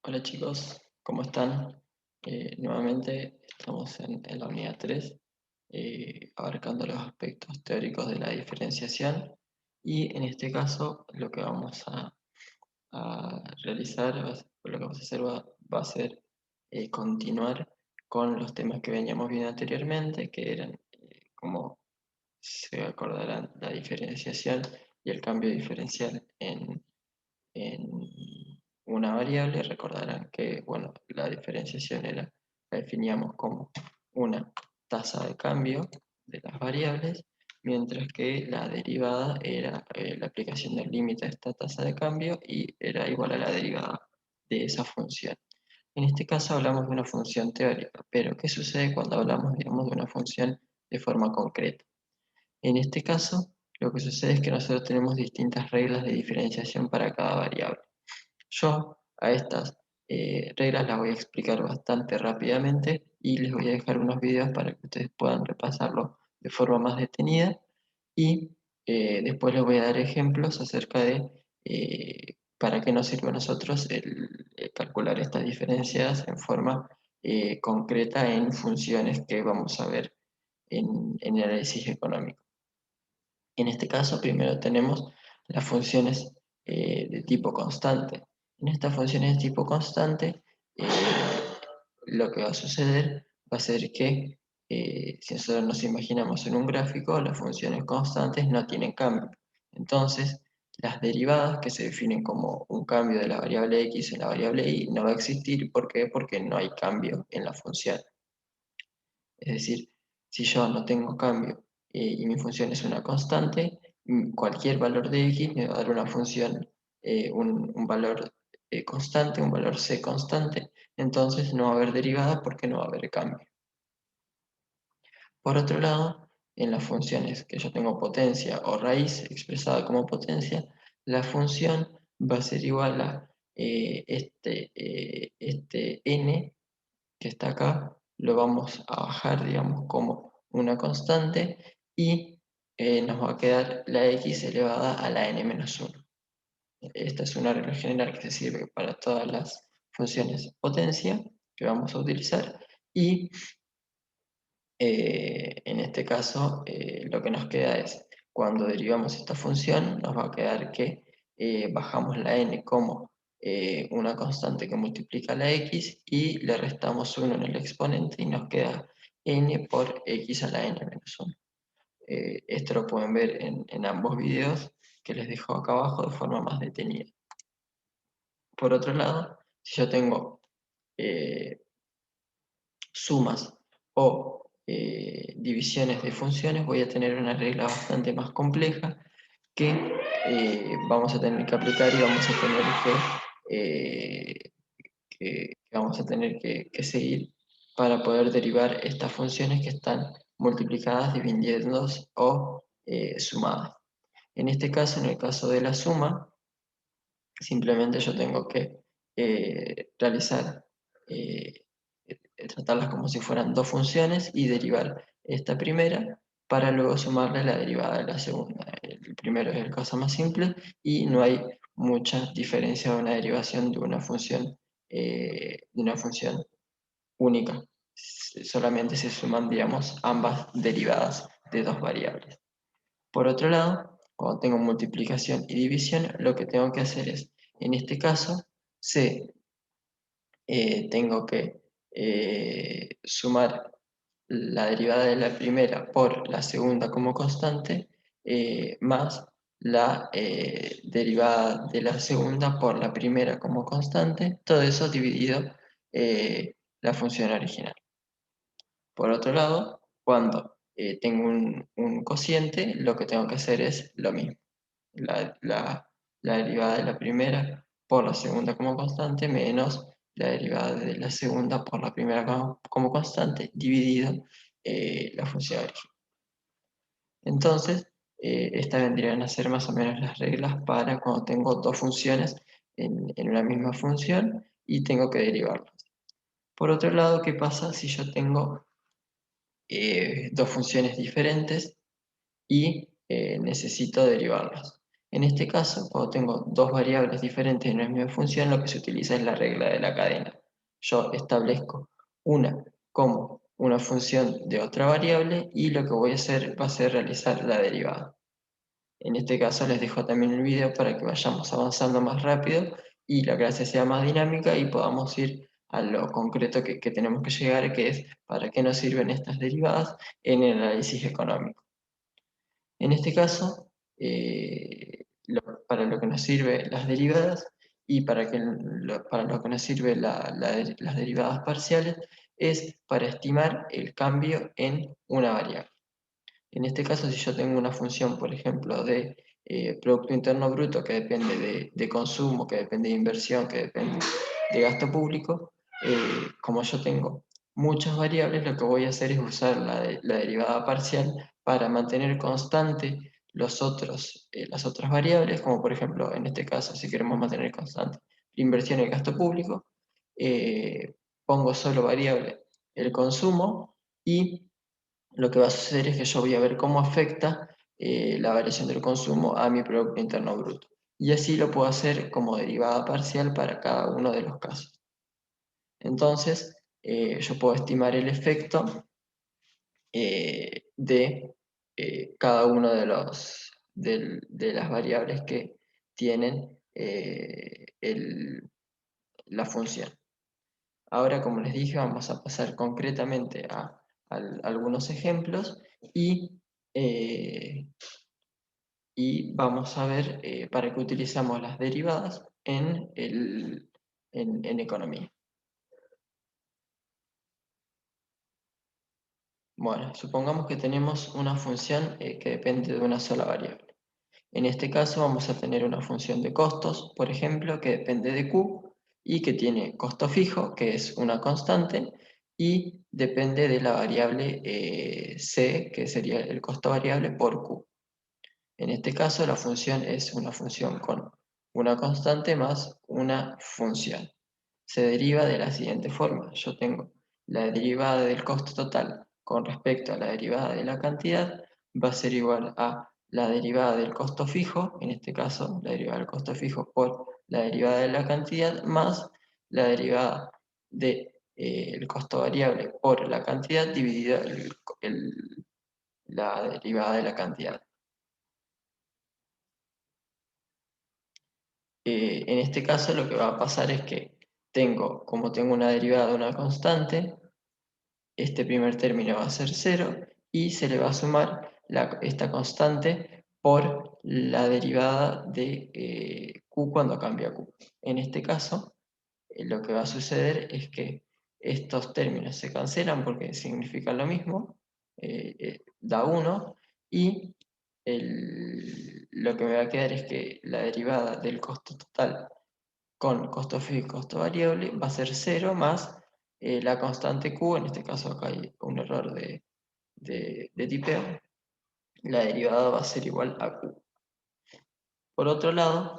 Hola chicos, ¿cómo están? Nuevamente estamos en la unidad 3, abarcando los aspectos teóricos de la diferenciación, y en este caso lo que vamos a realizar, lo que vamos a hacer va a ser continuar con los temas que veníamos viendo anteriormente, que eran, como se acordarán, la diferenciación y el cambio diferencial en una variable. Recordarán que, bueno, la diferenciación la definíamos como una tasa de cambio de las variables, mientras que la derivada era la aplicación del límite a esta tasa de cambio y era igual a la derivada de esa función. En este caso hablamos de una función teórica, pero ¿qué sucede cuando hablamos, digamos, de una función de forma concreta? En este caso, lo que sucede es que nosotros tenemos distintas reglas de diferenciación para cada variable. Yo a estas reglas las voy a explicar bastante rápidamente y les voy a dejar unos videos para que ustedes puedan repasarlo de forma más detenida, y después les voy a dar ejemplos acerca de para qué nos sirve a nosotros el calcular estas diferencias en forma concreta en funciones que vamos a ver en el análisis económico. En este caso, primero tenemos las funciones de tipo constante. En estas funciones de tipo constante, eh, lo que va a suceder va a ser que, si nosotros nos imaginamos en un gráfico, las funciones constantes no tienen cambio. Entonces, las derivadas, que se definen como un cambio de la variable x en la variable y, no va a existir. ¿Por qué? Porque no hay cambio en la función. Es decir, si yo no tengo cambio y mi función es una constante, cualquier valor de x me va a dar una función, un valor constante, un valor c constante. Entonces no va a haber derivada porque no va a haber cambio. Por otro lado, en las funciones que yo tengo potencia o raíz expresada como potencia, la función va a ser igual a este n que está acá, lo vamos a bajar, digamos, como una constante, y nos va a quedar la x elevada a la n-1. Esta es una regla general que se sirve para todas las funciones potencia que vamos a utilizar, y en este caso lo que nos queda es, cuando derivamos esta función, nos va a quedar que bajamos la n como una constante que multiplica la x y le restamos 1 en el exponente y nos queda n por x a la n-1. Esto lo pueden ver en ambos videos que les dejo acá abajo de forma más detenida. Por otro lado, si yo tengo eh, sumas o divisiones de funciones, voy a tener una regla bastante más compleja que vamos a tener que aplicar y vamos a tener que seguir para poder derivar estas funciones que están multiplicadas, dividiendo o sumadas. En este caso, en el caso de la suma, simplemente yo tengo que realizar, tratarlas como si fueran dos funciones y derivar esta primera para luego sumarle la derivada de la segunda. El primero es el caso más simple y no hay mucha diferencia de una derivación de una función única. Solamente se suman, digamos, ambas derivadas de dos variables. Por otro lado, cuando tengo multiplicación y división, lo que tengo que hacer es, en este caso, tengo que sumar la derivada de la primera por la segunda como constante, más la derivada de la segunda por la primera como constante, todo eso dividido la función original. Por otro lado, cuando tengo un cociente, lo que tengo que hacer es lo mismo. La derivada de la primera por la segunda como constante menos la derivada de la segunda por la primera como constante dividido la función original. Entonces, estas vendrían a ser más o menos las reglas para cuando tengo dos funciones en una misma función y tengo que derivarlas. Por otro lado, ¿qué pasa si yo tengo dos funciones diferentes y necesito derivarlas? En este caso, cuando tengo dos variables diferentes en una misma función, lo que se utiliza es la regla de la cadena. Yo establezco una como una función de otra variable y lo que voy a hacer va a ser realizar la derivada. En este caso les dejo también el video para que vayamos avanzando más rápido y la clase sea más dinámica y podamos ir a lo concreto que tenemos que llegar, que es para qué nos sirven estas derivadas en el análisis económico. En este caso, para lo que nos sirven las derivadas y para lo que nos sirven las derivadas parciales es para estimar el cambio en una variable. En este caso, si yo tengo una función, por ejemplo, de Producto Interno Bruto que depende de consumo, que depende de inversión, que depende de gasto público, como yo tengo muchas variables, lo que voy a hacer es usar la derivada parcial para mantener constante las otras variables, como por ejemplo, en este caso, si queremos mantener constante la inversión y el gasto público, pongo solo variable el consumo y lo que va a suceder es que yo voy a ver cómo afecta la variación del consumo a mi Producto Interno Bruto. Y así lo puedo hacer como derivada parcial para cada uno de los casos. Entonces, yo puedo estimar el efecto de cada uno de las variables que tienen la función. Ahora, como les dije, vamos a pasar concretamente a algunos ejemplos y, eh, y vamos a ver para qué utilizamos las derivadas en economía. Bueno, supongamos que tenemos una función que depende de una sola variable. En este caso vamos a tener una función de costos, por ejemplo, que depende de Q y que tiene costo fijo, que es una constante, y depende de la variable C, que sería el costo variable por Q. En este caso la función es una función con una constante más una función. Se deriva de la siguiente forma. Yo tengo la derivada del costo total con respecto a la derivada de la cantidad, va a ser igual a la derivada del costo fijo, en este caso la derivada del costo fijo por la derivada de la cantidad, más la derivada del costo variable por la cantidad dividida la derivada de la cantidad. En este caso lo que va a pasar es que como tengo una derivada de una constante, este primer término va a ser 0 y se le va a sumar esta constante por la derivada de q cuando cambia q. En este caso, lo que va a suceder es que estos términos se cancelan porque significan lo mismo, da 1, y lo que me va a quedar es que la derivada del costo total con costo fijo y costo variable va a ser 0 más la constante q, en este caso acá hay un error de tipeo, la derivada va a ser igual a q. Por otro lado,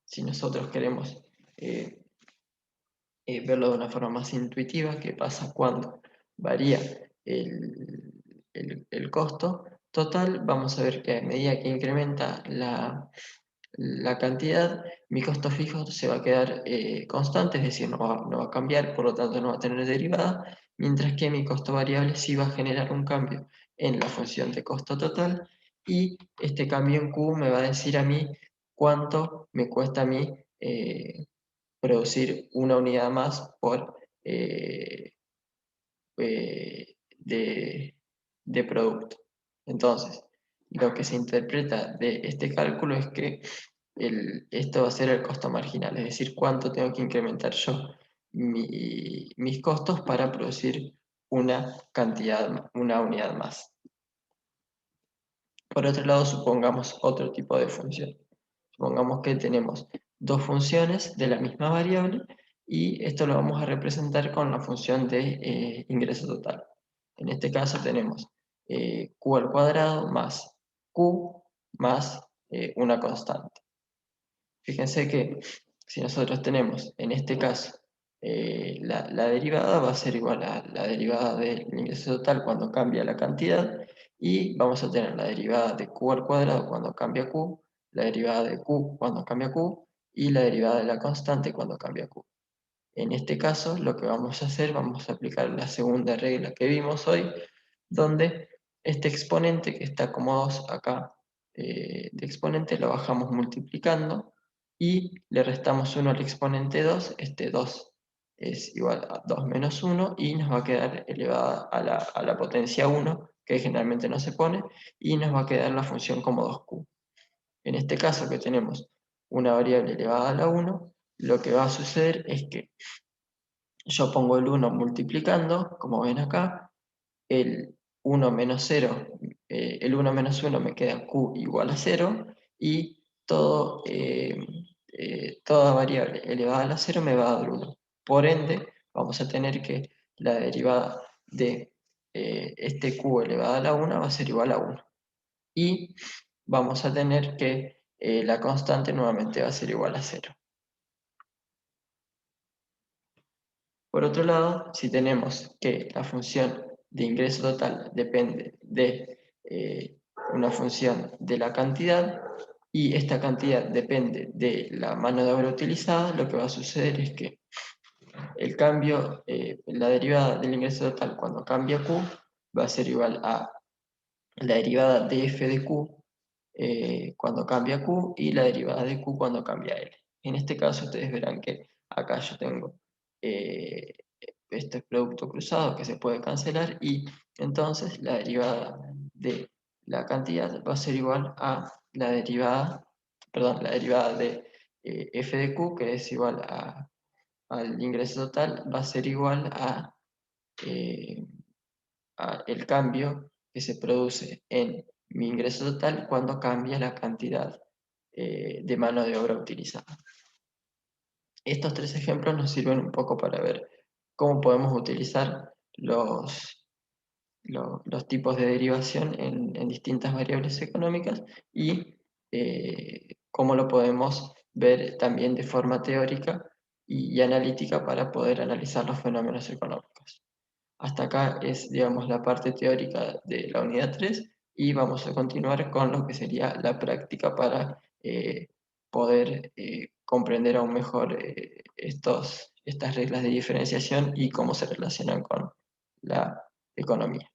si nosotros queremos eh, verlo de una forma más intuitiva, qué pasa cuando varía el costo total, vamos a ver que a medida que incrementa la cantidad, mi costo fijo se va a quedar constante, es decir, no va a cambiar, por lo tanto no va a tener derivada, mientras que mi costo variable sí va a generar un cambio en la función de costo total, y este cambio en Q me va a decir a mí cuánto me cuesta a mí producir una unidad más eh, de producto. Entonces, lo que se interpreta de este cálculo es que esto va a ser el costo marginal, es decir, cuánto tengo que incrementar yo mis costos para producir una unidad más. Por otro lado, supongamos otro tipo de función. Supongamos que tenemos dos funciones de la misma variable y esto lo vamos a representar con la función de ingreso total. En este caso tenemos q al cuadrado más q más una constante. Fíjense que si nosotros tenemos en este caso la derivada va a ser igual a la derivada del ingreso total cuando cambia la cantidad, y vamos a tener la derivada de q al cuadrado cuando cambia q la derivada de Q cuando cambia Q y la derivada de la constante cuando cambia Q. En este caso, lo que vamos a hacer, vamos a aplicar la segunda regla que vimos hoy, donde este exponente que está como 2 acá de exponente lo bajamos multiplicando y le restamos 1 al exponente 2. Este 2 es igual a 2 menos 1 y nos va a quedar elevada a la potencia 1, que generalmente no se pone, y nos va a quedar la función como 2q. En este caso que tenemos una variable elevada a la 1, lo que va a suceder es que yo pongo el 1 multiplicando, como ven acá, el 1 menos 0, el 1 menos 1 me queda q igual a 0, y toda variable elevada a la 0 me va a dar 1. Por ende, vamos a tener que la derivada de este q elevada a la 1 va a ser igual a 1. Y vamos a tener que la constante nuevamente va a ser igual a 0. Por otro lado, si tenemos que la función de ingreso total depende de una función de la cantidad y esta cantidad depende de la mano de obra utilizada, lo que va a suceder es que el cambio, la derivada del ingreso total cuando cambia Q va a ser igual a la derivada de f de Q cuando cambia Q y la derivada de Q cuando cambia L. En este caso ustedes verán que acá yo tengo eh, este producto cruzado que se puede cancelar y entonces la derivada de la cantidad va a ser igual a la derivada, perdón, la derivada de f de q, que es igual al ingreso total, va a ser igual eh, a el cambio que se produce en mi ingreso total cuando cambia la cantidad de mano de obra utilizada. Estos tres ejemplos nos sirven un poco para ver cómo podemos utilizar los tipos de derivación en distintas variables económicas y cómo lo podemos ver también de forma teórica y analítica para poder analizar los fenómenos económicos. Hasta acá es, digamos, la parte teórica de la unidad 3 y vamos a continuar con lo que sería la práctica para poder comprender aún mejor estas reglas de diferenciación y cómo se relacionan con la economía.